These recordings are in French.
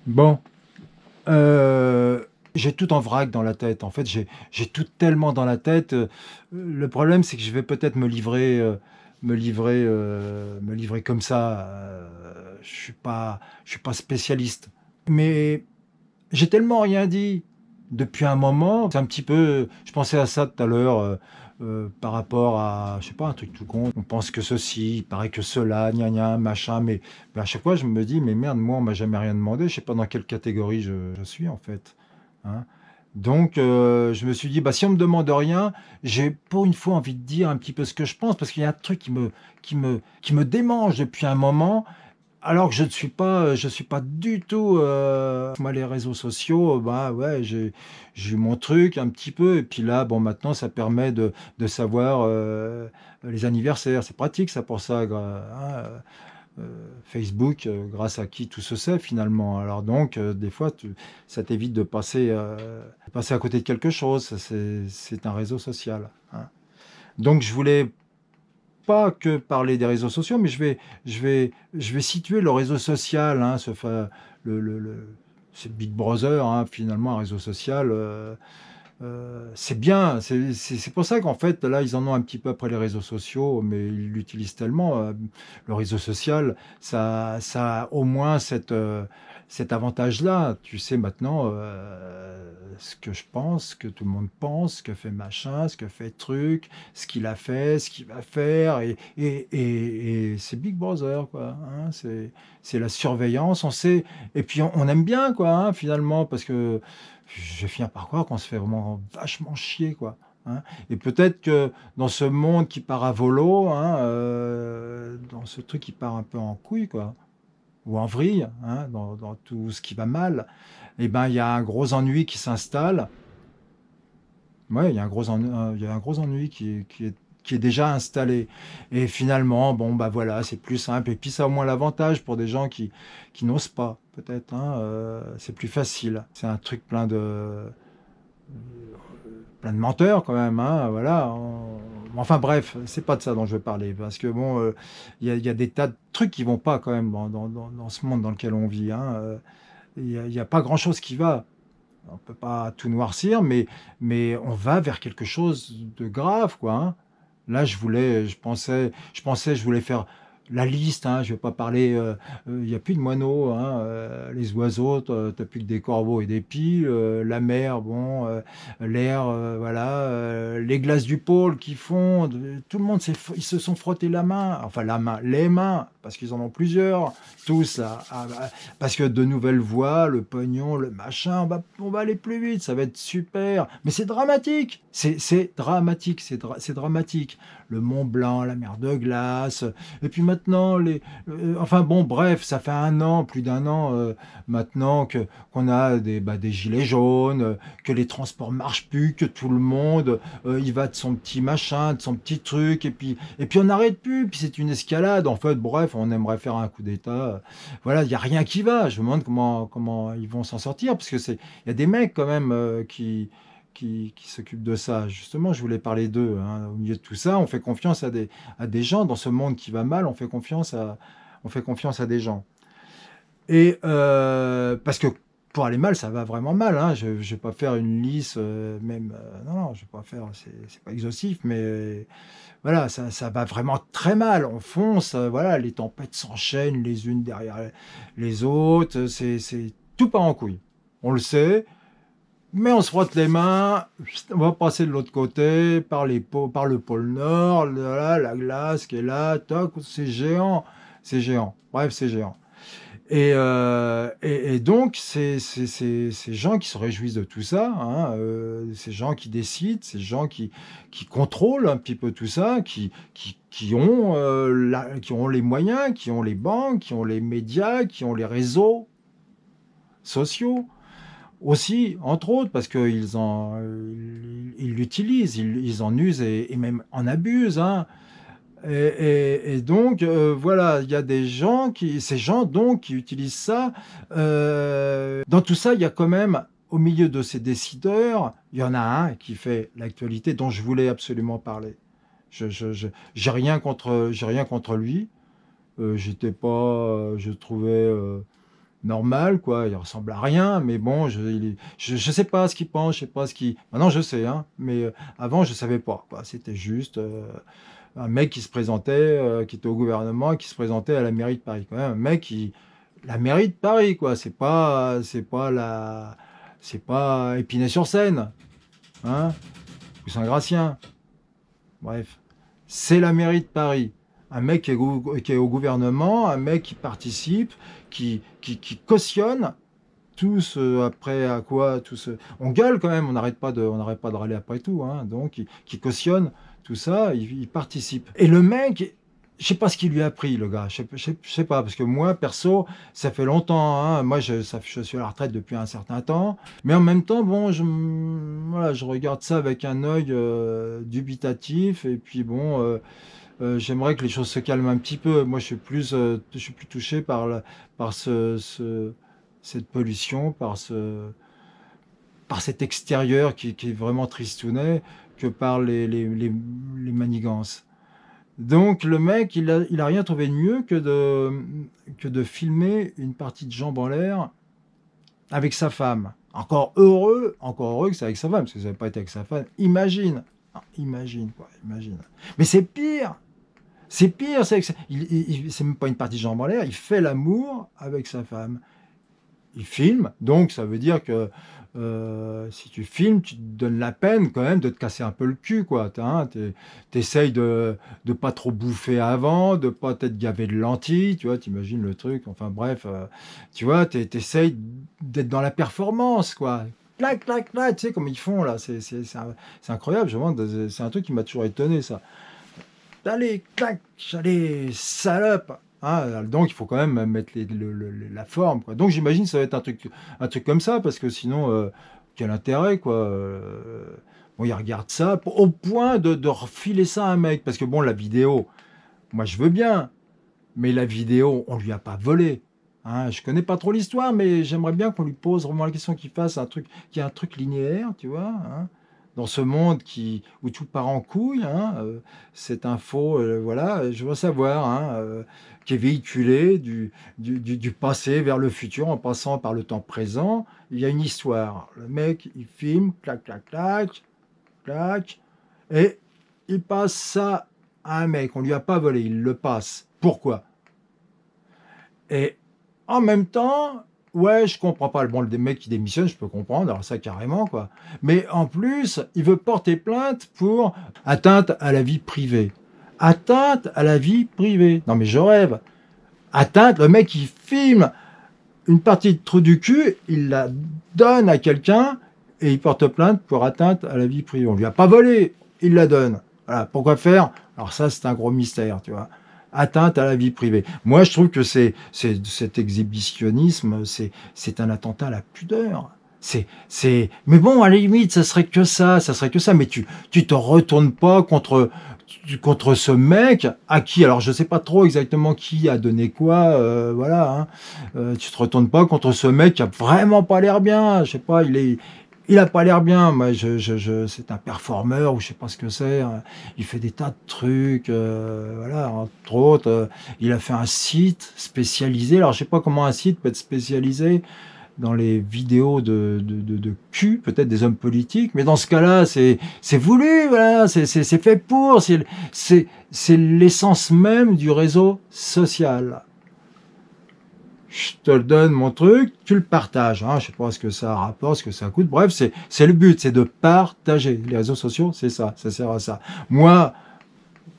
Bon, j'ai tout en vrac dans la tête. En fait, j'ai tout tellement dans la tête. Le problème, c'est que je vais peut-être me livrer comme ça. Je suis pas spécialiste. Mais j'ai tellement rien dit depuis un moment. C'est un petit peu. Je pensais à ça tout à l'heure. Par rapport à, je sais pas, un truc tout con. On pense que ceci, il paraît que cela, gna gna, machin, mais à chaque fois je me dis, mais merde, moi on m'a jamais rien demandé, je sais pas dans quelle catégorie je suis en fait. Hein. Donc je me suis dit, bah si on me demande rien, j'ai pour une fois envie de dire un petit peu ce que je pense, parce qu'il y a un truc qui me démange depuis un moment, alors que je suis pas du tout, moi les réseaux sociaux, bah, ouais, j'ai eu mon truc un petit peu et puis là, bon, maintenant ça permet de savoir, les anniversaires. C'est pratique ça pour ça, Facebook, grâce à qui tout se sait finalement. Alors donc, des fois ça t'évite de passer à côté de quelque chose. Ça c'est un réseau social, hein. Donc je voulais pas que parler des réseaux sociaux, mais je vais situer le réseau social, hein, le c'est Big Brother, hein, finalement, un réseau social. C'est bien, c'est pour ça qu'en fait, là, ils en ont un petit peu après les réseaux sociaux, mais ils l'utilisent tellement. Le réseau social, ça a au moins cet avantage-là. Tu sais maintenant ce que je pense, ce que tout le monde pense, ce que fait machin, ce que fait truc, ce qu'il a fait, ce qu'il va faire. Et c'est Big Brother, quoi. Hein, c'est la surveillance. On sait, et puis on aime bien, quoi, hein, finalement, parce que je vais finir par croire qu'on se fait vraiment vachement chier, quoi, hein. Et peut-être que dans ce monde qui part à volo, hein, dans ce truc qui part un peu en couille, quoi, ou en vrille, hein, dans tout ce qui va mal, et ben, il y a un gros ennui qui s'installe. Ouais, il y a un gros ennui qui est déjà installé. Et finalement, bon, bah voilà, c'est plus simple. Et puis ça a au moins l'avantage pour des gens qui n'osent pas, peut-être, hein, c'est plus facile. C'est un truc plein de menteurs quand même, hein, voilà. Enfin bref, c'est pas de ça dont je veux parler, parce que bon, il y a des tas de trucs qui vont pas quand même dans ce monde dans lequel on vit, hein. Il y a pas grand-chose qui va. On peut pas tout noircir, mais on va vers quelque chose de grave, quoi, hein. Là, je voulais faire la liste, hein, je vais pas parler, il y a plus de moineaux, hein, les oiseaux, tu plus que des corbeaux et des pies, la mer, bon, l'air, voilà, les glaces du pôle qui fondent, tout le monde ils se sont frottés la main, enfin la main, les mains, parce qu'ils en ont plusieurs, tous là, parce que de nouvelles voies, le pognon, le machin, on va aller plus vite, ça va être super. Mais c'est dramatique, c'est dramatique, c'est dramatique. Le Mont Blanc, la mer de glace, et puis maintenant, enfin bon, bref, ça fait un an, plus d'un an maintenant qu'on a des gilets jaunes, que les transports marchent plus, que tout le monde il va de son petit machin, de son petit truc, et puis on n'arrête plus, puis c'est une escalade. En fait, bref, on aimerait faire un coup d'État. Voilà, il n'y a rien qui va. Je me demande comment ils vont s'en sortir, parce que il y a des mecs quand même qui s'occupent de ça. Justement, je voulais parler d'eux, hein. Au milieu de tout ça, on fait confiance à des gens. Dans ce monde qui va mal, on fait confiance à des gens. Et parce que pour aller mal, ça va vraiment mal, hein. Je ne vais pas faire une liste, même. Non, non, je vais pas faire. C'est pas exhaustif, mais voilà, ça va vraiment très mal. On fonce, voilà, les tempêtes s'enchaînent les unes derrière les autres. Tout part en couille. On le sait, mais on se frotte les mains. On va passer de l'autre côté, par le pôle Nord, voilà, la glace qui est là, toc, c'est géant. C'est géant. Bref, c'est géant. Et donc, ces gens qui se réjouissent de tout ça, hein, ces gens qui décident, ces gens qui contrôlent un petit peu tout ça, qui ont, qui ont les moyens, qui ont les banques, qui ont les médias, qui ont les réseaux sociaux aussi, entre autres, parce ils l'utilisent, ils en usent et même en abusent, hein. Et donc, voilà, il y a ces gens donc qui utilisent ça. Dans tout ça, il y a quand même, au milieu de ces décideurs, il y en a un qui fait l'actualité dont je voulais absolument parler. J'ai rien contre lui. J'étais pas, je trouvais, normal, quoi. Il ressemble à rien, mais bon, je sais pas ce qu'il pense, je sais pas ce qu'il... Maintenant, je sais, hein, mais avant, je savais pas, quoi. C'était juste un mec qui se présentait, qui était au gouvernement, qui se présentait à la mairie de Paris. Quand même, un mec qui... La mairie de Paris, quoi. C'est pas Épinay-sur-Seine, hein, ou Saint-Gratien. Bref, c'est la mairie de Paris. Un mec qui est au gouvernement, un mec qui participe, qui cautionne tout ce, après à quoi, tout ce... On gueule quand même, on n'arrête pas de râler après tout, hein, donc qui cautionne tout ça, il participe. Et le mec, je sais pas ce qu'il lui a pris, le gars, je sais pas, parce que moi, perso, ça fait longtemps, hein, moi je suis à la retraite depuis un certain temps, mais en même temps, bon, voilà, je regarde ça avec un œil dubitatif, et puis bon... j'aimerais que les choses se calment un petit peu. Moi, je suis plus touché par, par cette pollution, par cet extérieur qui est vraiment tristounet, que par les manigances. Donc, le mec, il a rien trouvé de mieux que de filmer une partie de jambes en l'air avec sa femme. Encore heureux que c'est avec sa femme, parce que ça n'avait pas été avec sa femme. Imagine. Ah, imagine, quoi, imagine. Mais c'est pire. C'est pire, c'est même pas une partie de jambes en l'air, il fait l'amour avec sa femme. Il filme, donc ça veut dire que si tu filmes, tu te donnes la peine quand même de te casser un peu le cul, quoi. T'essayes de pas trop bouffer avant, de pas t'être gavé de lentilles, tu vois, t'imagines le truc, enfin bref, tu vois, t'essayes d'être dans la performance, quoi. Clac, clac, clac, tu sais, comme ils font là, c'est incroyable, c'est un truc qui m'a toujours étonné, ça. Allez, clac, allez, salope. Hein, donc il faut quand même mettre la forme, quoi. Donc j'imagine que ça va être un truc comme ça, parce que sinon, quel intérêt, quoi. Bon, il regarde ça au point de refiler ça à un mec. Parce que bon, la vidéo, moi je veux bien, mais la vidéo, on lui a pas volé. Hein, je connais pas trop l'histoire, mais j'aimerais bien qu'on lui pose vraiment la question, qu'il fasse un truc, qu'il y ait un truc linéaire, tu vois, hein, dans ce monde où tout part en couille, hein, cette info, voilà, je veux savoir, hein, qui est véhiculée du passé vers le futur en passant par le temps présent. Il y a une histoire. Le mec, il filme, clac, clac, clac, clac, et il passe ça à un mec. On lui a pas volé, il le passe. Pourquoi? Et en même temps, ouais, je comprends pas. Bon, le mec qui démissionne, je peux comprendre, alors ça carrément, quoi. Mais en plus, il veut porter plainte pour atteinte à la vie privée. Atteinte à la vie privée. Non mais je rêve. Atteinte, le mec il filme une partie de trou du cul, il la donne à quelqu'un et il porte plainte pour atteinte à la vie privée. On lui a pas volé, il la donne. Voilà, pourquoi faire? Alors ça, c'est un gros mystère, tu vois. Atteinte à la vie privée. Moi, je trouve que cet exhibitionnisme, c'est un attentat à la pudeur. Mais bon, à la limite, ça serait que ça. Mais tu te retournes pas contre ce mec à qui, alors je sais pas trop exactement qui a donné quoi, voilà, hein. Tu te retournes pas contre ce mec qui a vraiment pas l'air bien. Je sais pas, il a pas l'air bien. Moi, c'est un performeur ou je sais pas ce que c'est, hein. Il fait des tas de trucs, voilà, entre autres, il a fait un site spécialisé. Alors, je sais pas comment un site peut être spécialisé dans les vidéos de cul, peut-être des hommes politiques, mais dans ce cas-là, c'est voulu, voilà, c'est fait pour, c'est l'essence même du réseau social. Je te le donne mon truc, tu le partages. Hein, je sais pas ce que ça rapporte, ce que ça coûte. Bref, c'est le but, c'est de partager. Les réseaux sociaux, c'est ça sert à ça. Moi,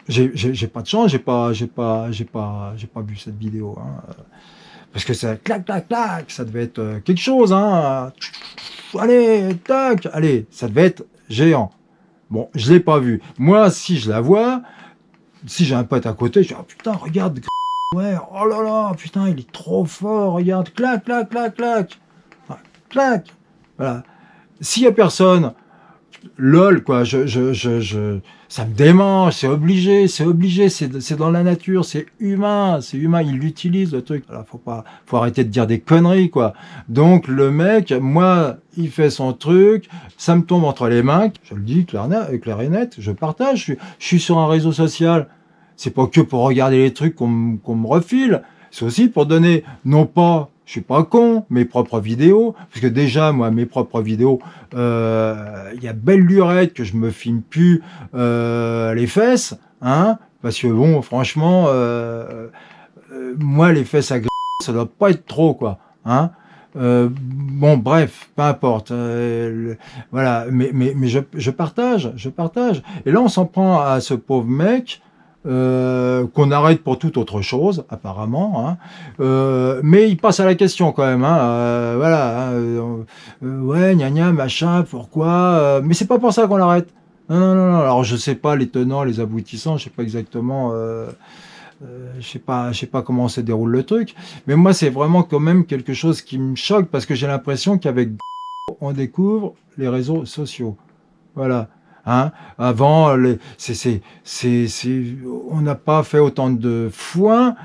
j'ai pas de chance, j'ai pas vu cette vidéo. Hein, parce que ça clac clac clac, ça devait être quelque chose. Hein. Allez, tac, allez, ça devait être géant. Bon, je l'ai pas vu. Moi, si je la vois, si j'ai un pote à côté, je dis, oh putain, regarde. Ouais, oh là là, putain, il est trop fort, regarde, clac, clac, clac, clac, enfin, clac, voilà. S'il y a personne, lol, quoi, ça me démange, c'est dans la nature, c'est humain, il l'utilise, le truc. Alors, faut arrêter de dire des conneries, quoi. Donc, le mec, moi, il fait son truc, ça me tombe entre les mains, je le dis clair et net, je partage, je suis sur un réseau social. C'est pas que pour regarder les trucs qu'on me refile, c'est aussi pour donner, non pas Je suis pas con, mes propres vidéos, parce que déjà, moi, mes propres vidéos, il y a belle lurette que je me filme plus les fesses, hein, parce que bon, franchement, moi, les fesses à ça doit pas être trop, quoi, hein. Bon, bref, peu importe. Voilà, mais je partage, je partage. Et là, on s'en prend à ce pauvre mec qu'on arrête pour toute autre chose, apparemment. Hein. Mais il passe à la question quand même. Hein, voilà. Hein, ouais, gna gna, machin, pourquoi mais c'est pas pour ça qu'on l'arrête. Non, non, non, non. Alors, je sais pas les tenants, les aboutissants, je sais pas exactement. Je sais pas comment se déroule le truc, mais moi c'est vraiment quand même quelque chose qui me choque parce que j'ai l'impression qu'avec on découvre les réseaux sociaux. Voilà. Hein? Avant, on n'a pas fait autant de foin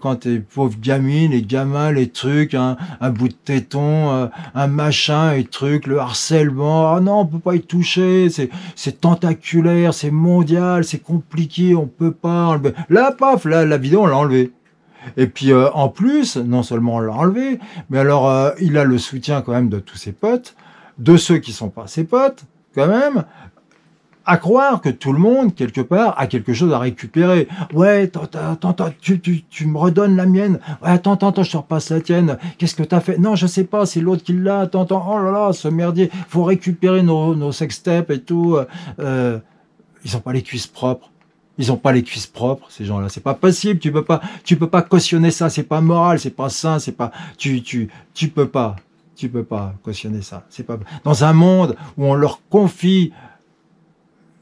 quand les pauvres gamines, les gamins, les trucs, hein, un bout de téton, un machin, et trucs, le harcèlement. Ah non, on peut pas y toucher. C'est tentaculaire, c'est mondial, c'est compliqué, on peut pas enlever. Là, paf, là, la vidéo, on l'a enlevée. Et puis en plus, non seulement on l'a enlevé, mais alors il a le soutien quand même de tous ses potes, de ceux qui sont pas ses potes, quand même, à croire que tout le monde, quelque part, a quelque chose à récupérer. Ouais, attends, tu me redonnes la mienne. Ouais, attends, je te repasse la tienne. Qu'est-ce que t'as fait? Non, je sais pas, c'est l'autre qui l'a. Attends, oh là là, ce merdier. Faut récupérer nos sextapes et tout. Ils ont pas les cuisses propres. Ils ont pas les cuisses propres, ces gens-là. C'est pas possible. Tu peux pas cautionner ça. C'est pas moral, c'est pas sain, c'est pas, tu peux pas. Tu peux pas cautionner ça. C'est pas, dans un monde où on leur confie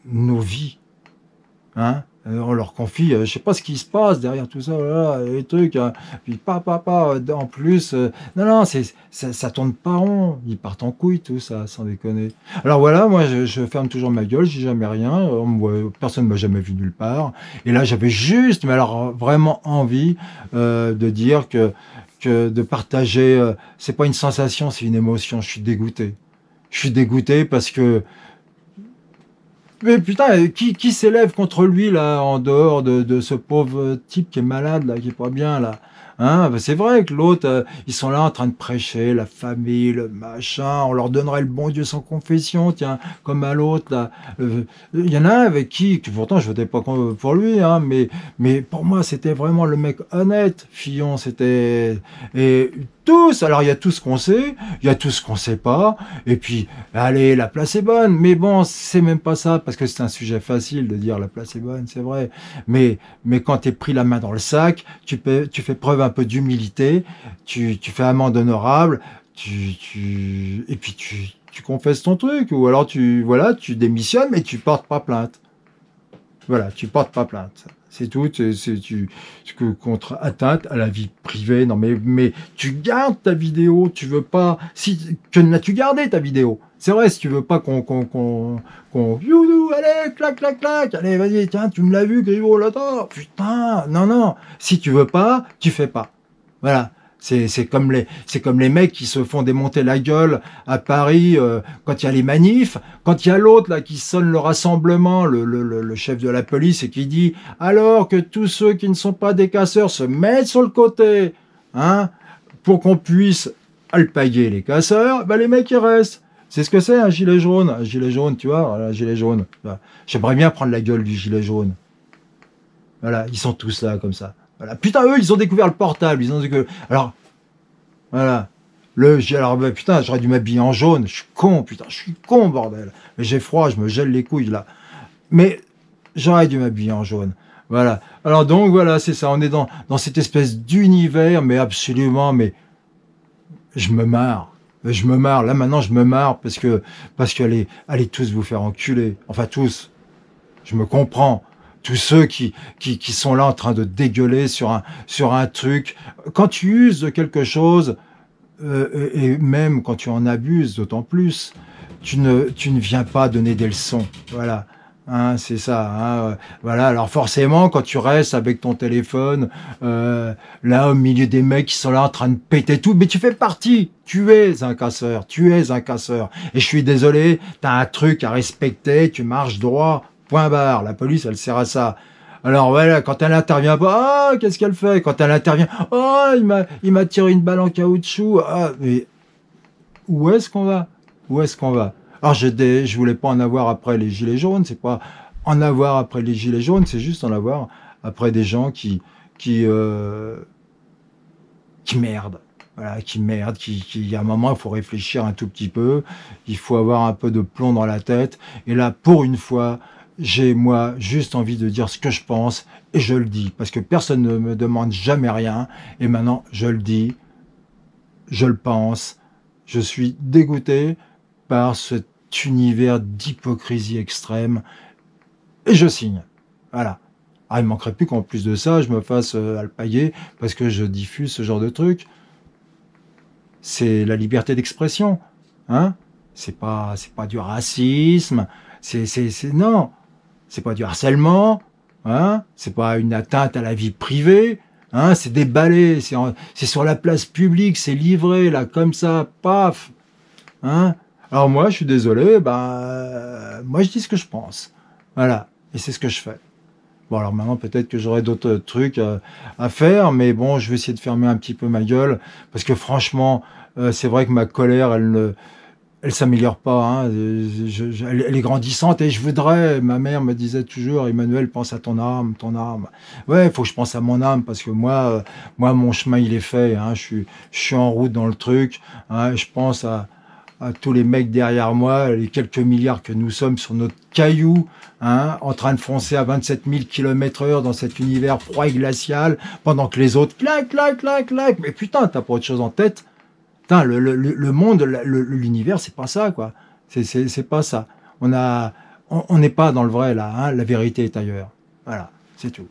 nos vies, hein. On leur confie, je sais pas ce qui se passe derrière tout ça, voilà, les trucs, hein. Puis en plus, non, non, ça tourne pas rond, ils partent en couille, tout ça, sans déconner. Alors voilà, moi, je ferme toujours ma gueule, j'ai jamais rien, personne m'a jamais vu nulle part, et là, j'avais juste, mais alors, vraiment envie de dire que de partager, c'est pas une sensation, c'est une émotion, je suis dégoûté. Je suis dégoûté parce que mais putain, qui s'élève contre lui, là, en dehors de ce pauvre type qui est malade, là, qui est pas bien, là? Hein? Ben, c'est vrai que l'autre, ils sont là en train de prêcher, la famille, le machin, on leur donnerait le bon Dieu sans confession, tiens, comme à l'autre, là. Il y en a un avec que pourtant je votais pas pour lui, hein, mais pour moi, c'était vraiment le mec honnête, Fillon, c'était... Et tous, alors il y a tout ce qu'on sait, il y a tout ce qu'on sait pas, et puis, allez, la place est bonne, mais bon, c'est même pas ça, parce que c'est un sujet facile de dire la place est bonne, c'est vrai, mais quand t'es pris la main dans le sac, tu fais preuve un peu d'humilité, tu fais amende honorable, et puis tu confesses ton truc, ou alors voilà, tu démissionnes, mais tu portes pas plainte. Voilà, tu portes pas plainte. C'est tout, contre atteinte à la vie privée. Non, mais tu gardes ta vidéo, tu veux pas, que n'as-tu gardé ta vidéo? C'est vrai, si tu veux pas youhou, allez, clac, clac, clac, allez, vas-y, tiens, tu me l'as vu, Griveaux, là, putain, non, non. Si tu veux pas, tu fais pas. Voilà. C'est comme les mecs qui se font démonter la gueule à Paris quand il y a les manifs, quand il y a l'autre là qui sonne le rassemblement, le chef de la police, et qui dit alors que tous ceux qui ne sont pas des casseurs se mettent sur le côté, hein, pour qu'on puisse alpaguer les casseurs, ben les mecs ils restent. C'est ce que c'est un gilet jaune. Un gilet jaune, tu vois, voilà, un gilet jaune. J'aimerais bien prendre la gueule du gilet jaune. Voilà, ils sont tous là comme ça. Voilà. Putain, eux, ils ont découvert le portable. Ils ont découvert... Alors, voilà. Alors, bah, putain, j'aurais dû m'habiller en jaune. Je suis con, putain, je suis con, bordel. Mais j'ai froid, je me gèle les couilles, là. Mais j'aurais dû m'habiller en jaune. Voilà. Alors, donc, voilà, c'est ça. On est dans cette espèce d'univers, mais absolument, mais je me marre. Je me marre. Là, maintenant, je me marre parce que allez tous vous faire enculer. Enfin, tous. Je me comprends. Tous ceux qui sont là en train de dégueuler sur un truc. Quand tu uses de quelque chose, et même quand tu en abuses, d'autant plus, tu ne viens pas donner des leçons. Voilà. Hein, c'est ça. Hein, voilà. Alors forcément, quand tu restes avec ton téléphone, là au milieu des mecs qui sont là en train de péter tout, mais tu fais partie. Tu es un casseur. Tu es un casseur. Et je suis désolé, t'as un truc à respecter. Tu marches droit. Point barre. La police, elle sert à ça. Alors voilà, quand elle intervient pas, ah, qu'est-ce qu'elle fait? Quand elle intervient, oh, il m'a tiré une balle en caoutchouc. Ah, mais où est-ce qu'on va? Où est-ce qu'on va? Alors je voulais pas en avoir après les gilets jaunes, c'est pas en avoir après les gilets jaunes, c'est juste en avoir après des gens qui, euh, qui merdent. Voilà, qui merdent, à un moment, il faut réfléchir un tout petit peu, il faut avoir un peu de plomb dans la tête. Et là, pour une fois, j'ai, moi, juste envie de dire ce que je pense, et je le dis, parce que personne ne me demande jamais rien, et maintenant, je le dis, je le pense, je suis dégoûté par cet univers d'hypocrisie extrême, et je signe. Voilà. Ah, il manquerait plus qu'en plus de ça, je me fasse alpaguer parce que je diffuse ce genre de truc. C'est la liberté d'expression, hein. C'est pas du racisme, non, c'est pas du harcèlement, hein. C'est pas une atteinte à la vie privée, hein. C'est déballé, c'est sur la place publique, c'est livré là comme ça, paf, hein. Alors moi, je suis désolé, moi je dis ce que je pense, voilà, et c'est ce que je fais. Bon, alors maintenant, peut-être que j'aurai d'autres trucs à faire, mais bon, je vais essayer de fermer un petit peu ma gueule, parce que franchement, c'est vrai que ma colère, elle s'améliore pas, hein. Elle est grandissante et je voudrais. Ma mère me disait toujours, Emmanuel, pense à ton âme, ton âme. Ouais, il faut que je pense à mon âme parce que moi, mon chemin, il est fait, hein. Je suis en route dans le truc, hein. Je pense à tous les mecs derrière moi, les quelques milliards que nous sommes sur notre caillou, hein, en train de foncer à 27 000 km/h dans cet univers froid et glacial, pendant que les autres, clac, clac, clac, clac. Mais putain, t'as pas autre chose en tête? Putain, le monde, l'univers, c'est pas ça, quoi. C'est pas ça. On n'est pas dans le vrai, là, hein. La vérité est ailleurs. Voilà, c'est tout.